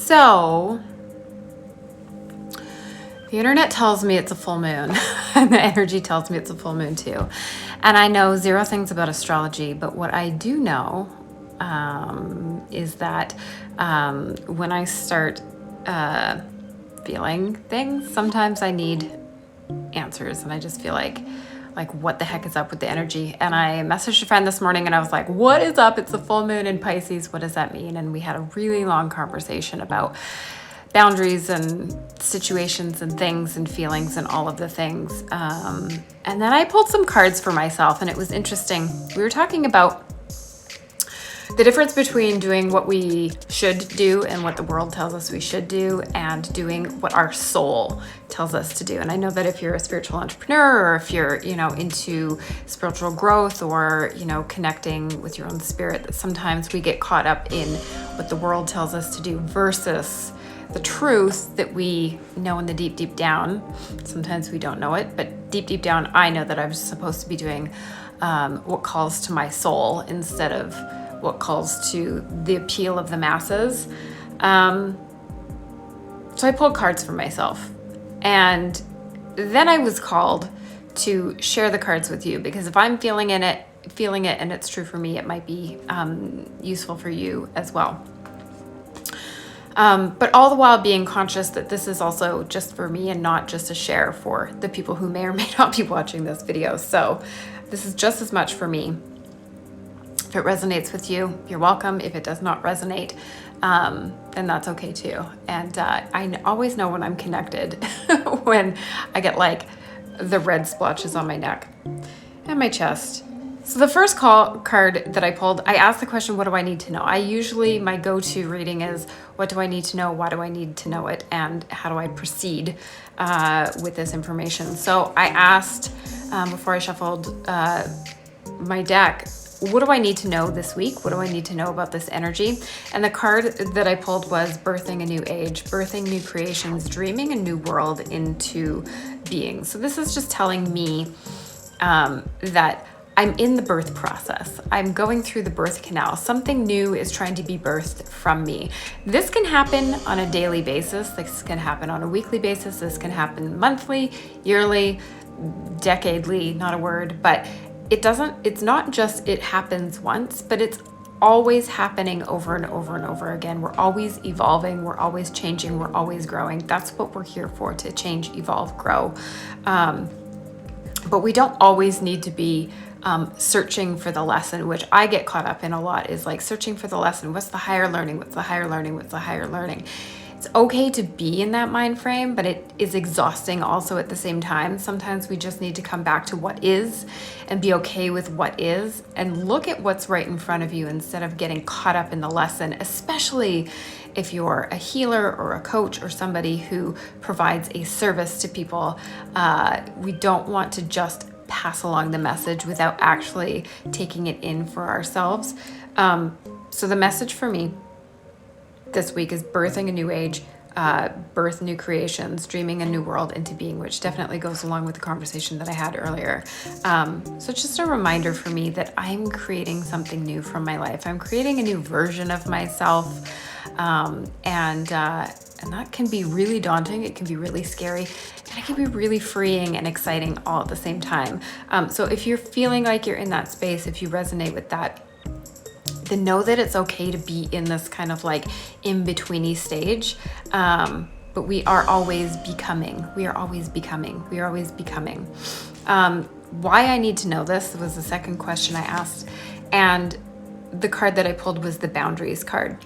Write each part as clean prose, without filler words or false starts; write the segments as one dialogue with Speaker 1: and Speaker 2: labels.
Speaker 1: So the internet tells me it's a full moon and the energy tells me it's a full moon too. And I know zero things about astrology, but what I do know is that when I start feeling things, sometimes I need answers, and I just feel like what the heck is up with the energy? And I messaged a friend this morning and I was like, what is up? It's a full moon in Pisces. What does that mean? And we had a really long conversation about boundaries and situations and things and feelings and all of the things. And then I pulled some cards for myself, and it was interesting. We were talking about the difference between doing what we should do and what the world tells us we should do, and doing what our soul tells us to do. And I know that if you're a spiritual entrepreneur, or if you're, into spiritual growth, or, connecting with your own spirit, that sometimes we get caught up in what the world tells us to do versus the truth that we know in the deep, deep down. Sometimes we don't know it, but deep, deep down, I know that I'm supposed to be doing what calls to my soul instead of what calls to the appeal of the masses. So I pulled cards for myself, and then I was called to share the cards with you, because if I'm feeling it and it's true for me, it might be useful for you as well. But all the while being conscious that this is also just for me and not just a share for the people who may or may not be watching this video. So this is just as much for me. If it resonates with you, you're welcome. If it does not resonate, then that's okay too. And I always know when I'm connected when I get like the red splotches on my neck and my chest. So the first card that I pulled, I asked the question, what do I need to know? My go-to reading is, what do I need to know? Why do I need to know it? And how do I proceed with this information? So I asked, before I shuffled my deck, what do I need to know this week? What do I need to know about this energy? And the card that I pulled was birthing a new age, birthing new creations, dreaming a new world into being. So this is just telling me that I'm in the birth process. I'm going through the birth canal. Something new is trying to be birthed from me. This can happen on a daily basis. This can happen on a weekly basis. This can happen monthly, yearly, decadely, not a word, but it's not just it happens once, but it's always happening over and over and over again. We're always evolving, we're always changing, we're always growing. That's what we're here for, to change, evolve, grow. But we don't always need to be searching for the lesson, which I get caught up in a lot, is like searching for the lesson. What's the higher learning? What's the higher learning? What's the higher learning? It's okay to be in that mind frame, but it is exhausting also at the same time. Sometimes we just need to come back to what is and be okay with what is and look at what's right in front of you instead of getting caught up in the lesson, especially if you're a healer or a coach or somebody who provides a service to people. We don't want to just pass along the message without actually taking it in for ourselves. So the message for me this week is birthing a new age, birth new creations, dreaming a new world into being, which definitely goes along with the conversation that I had earlier. So it's just a reminder for me that I'm creating something new from my life. I'm creating a new version of myself. And that can be really daunting. It can be really scary, and it can be really freeing and exciting all at the same time. So if you're feeling like you're in that space, if you resonate with that, then know that it's okay to be in this kind of like in-betweeny stage. But we are always becoming. We are always becoming. We are always becoming. Why I need to know this was the second question I asked. And the card that I pulled was the boundaries card.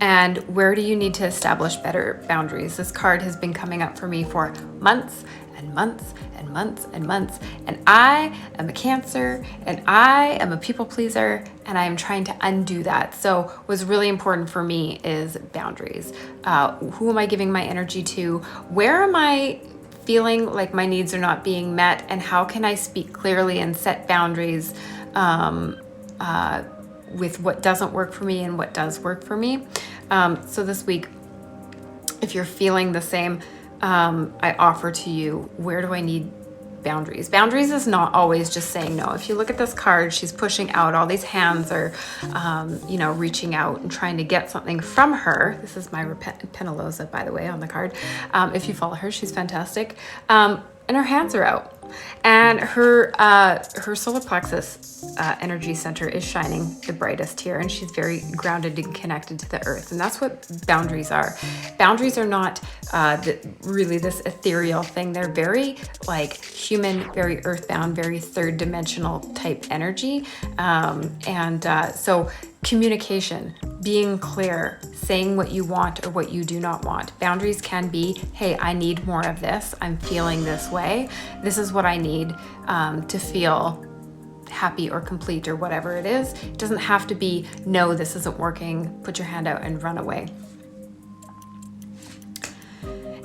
Speaker 1: And where do you need to establish better boundaries? This card has been coming up for me for months and months and months and months. And I am a Cancer, and I am a people pleaser, and I am trying to undo that. So what's really important for me is boundaries. Who am I giving my energy to? Where am I feeling like my needs are not being met? And how can I speak clearly and set boundaries with what doesn't work for me and what does work for me? So this week, if you're feeling the same, I offer to you, where do I need boundaries. Boundaries is not always just saying no. If you look at this card, she's pushing out. All these hands are, reaching out and trying to get something from her. This is my Penalosa, by the way, on the card. If you follow her, she's fantastic. And her hands are out. And her solar plexus energy center is shining the brightest here, and she's very grounded and connected to the earth. And that's what boundaries are. Boundaries are not really this ethereal thing. They're very like human, very earthbound, very third dimensional type energy. So communication, being clear, saying what you want or what you do not want. Boundaries can be, hey, I need more of this. I'm feeling this way. This is what I need to feel happy or complete or whatever it is. It doesn't have to be, no, this isn't working. Put your hand out and run away.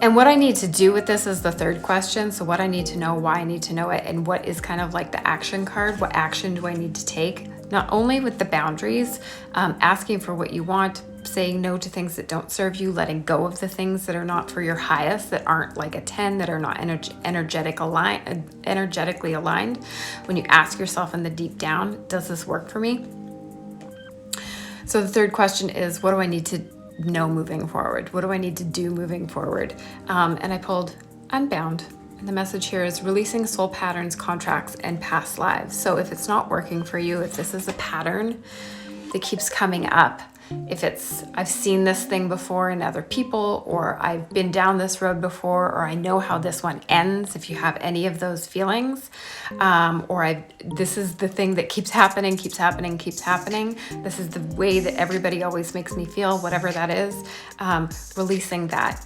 Speaker 1: And what I need to do with this is the third question. So what I need to know, why I need to know it, and what is kind of like the action card. What action do I need to take? Not only with the boundaries, asking for what you want, saying no to things that don't serve you, letting go of the things that are not for your highest, that aren't like a 10, that are not energetically aligned. When you ask yourself in the deep down, does this work for me? So the third question is, what do I need to know moving forward? What do I need to do moving forward? And I pulled Unbound. And the message here is releasing soul patterns, contracts, and past lives. So if it's not working for you, if this is a pattern that keeps coming up, if it's, I've seen this thing before in other people, or I've been down this road before, or I know how this one ends, if you have any of those feelings, this is the thing that keeps happening, this is the way that everybody always makes me feel, whatever that is, releasing that.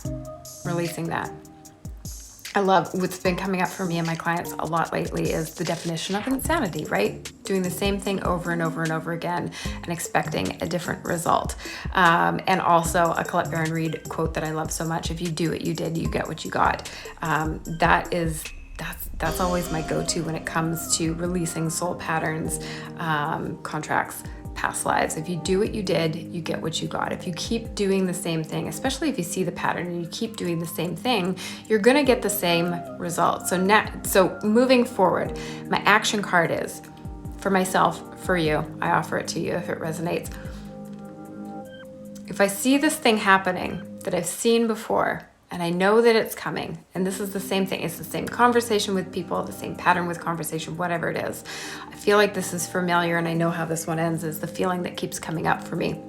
Speaker 1: I love what's been coming up for me and my clients a lot lately is the definition of insanity, right? Doing the same thing over and over and over again and expecting a different result. And also a Colette Baron Reid quote that I love so much: if you do what you did, you get what you got. That's always my go-to when it comes to releasing soul patterns, contracts, past lives. If you do what you did, you get what you got. If you keep doing the same thing, especially if you see the pattern and you keep doing the same thing, you're going to get the same result. So moving forward, my action card is for myself, for you. I offer it to you if it resonates. If I see this thing happening that I've seen before, and I know that it's coming, and this is the same thing, it's the same conversation with people, the same pattern with conversation, whatever it is. I feel like this is familiar and I know how this one ends, is the feeling that keeps coming up for me.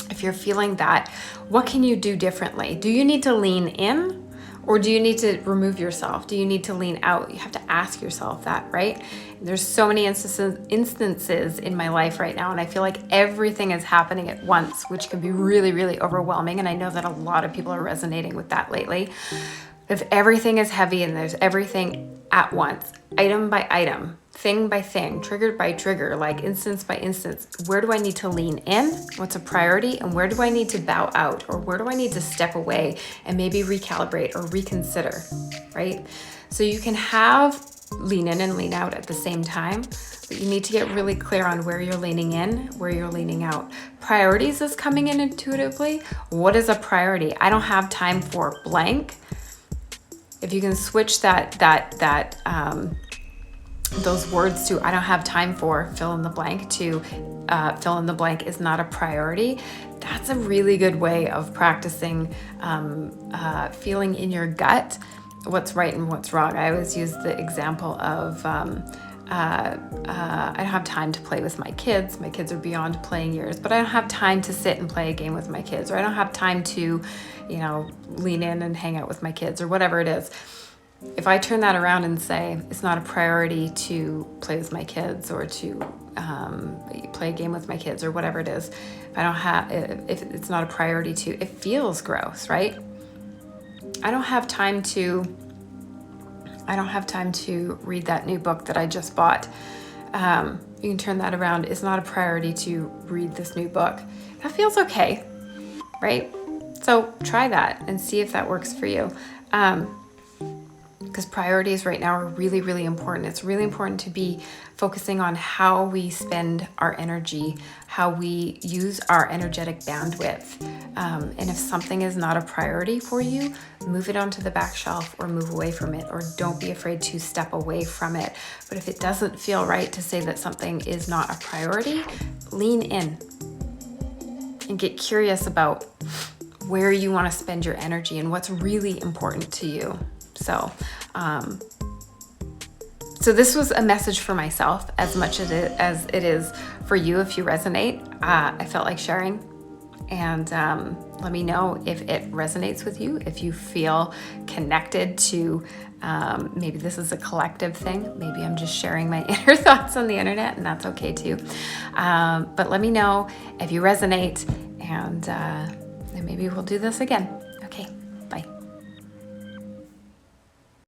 Speaker 1: If you're feeling that, what can you do differently? Do you need to lean in? Or do you need to remove yourself? Do you need to lean out? You have to ask yourself that, right? There's so many instances in my life right now, and I feel like everything is happening at once, which can be really, really overwhelming. And I know that a lot of people are resonating with that lately. If everything is heavy and there's everything at once, item by item, thing by thing, trigger by trigger, like instance by instance, where do I need to lean in? What's a priority? And where do I need to bow out? Or where do I need to step away and maybe recalibrate or reconsider, right? So you can have lean in and lean out at the same time, but you need to get really clear on where you're leaning in, where you're leaning out. Priorities is coming in intuitively. What is a priority? I don't have time for blank. If you can switch those words to I don't have time for fill in the blank to fill in the blank is not a priority, that's a really good way of practicing feeling in your gut what's right and what's wrong. I always use the example of I don't have time to play with my kids. My kids are beyond playing years, but I don't have time to sit and play a game with my kids, or I don't have time to, lean in and hang out with my kids, or whatever it is. If I turn that around and say, it's not a priority to play with my kids or to play a game with my kids or whatever it is, if it's not a priority to, it feels gross, right? I don't have time to read that new book that I just bought. You can turn that around. It's not a priority to read this new book. That feels okay, right? So try that and see if that works for you. because priorities right now are really, really important. It's really important to be focusing on how we spend our energy, how we use our energetic bandwidth. And if something is not a priority for you, move it onto the back shelf or move away from it, or don't be afraid to step away from it. But if it doesn't feel right to say that something is not a priority, lean in and get curious about where you want to spend your energy and what's really important to you. So this was a message for myself as much as it is for you if you resonate. I felt like sharing, and let me know if it resonates with you, if you feel connected to, maybe this is a collective thing. Maybe I'm just sharing my inner thoughts on the internet, and that's okay too. But let me know if you resonate, and maybe we'll do this again.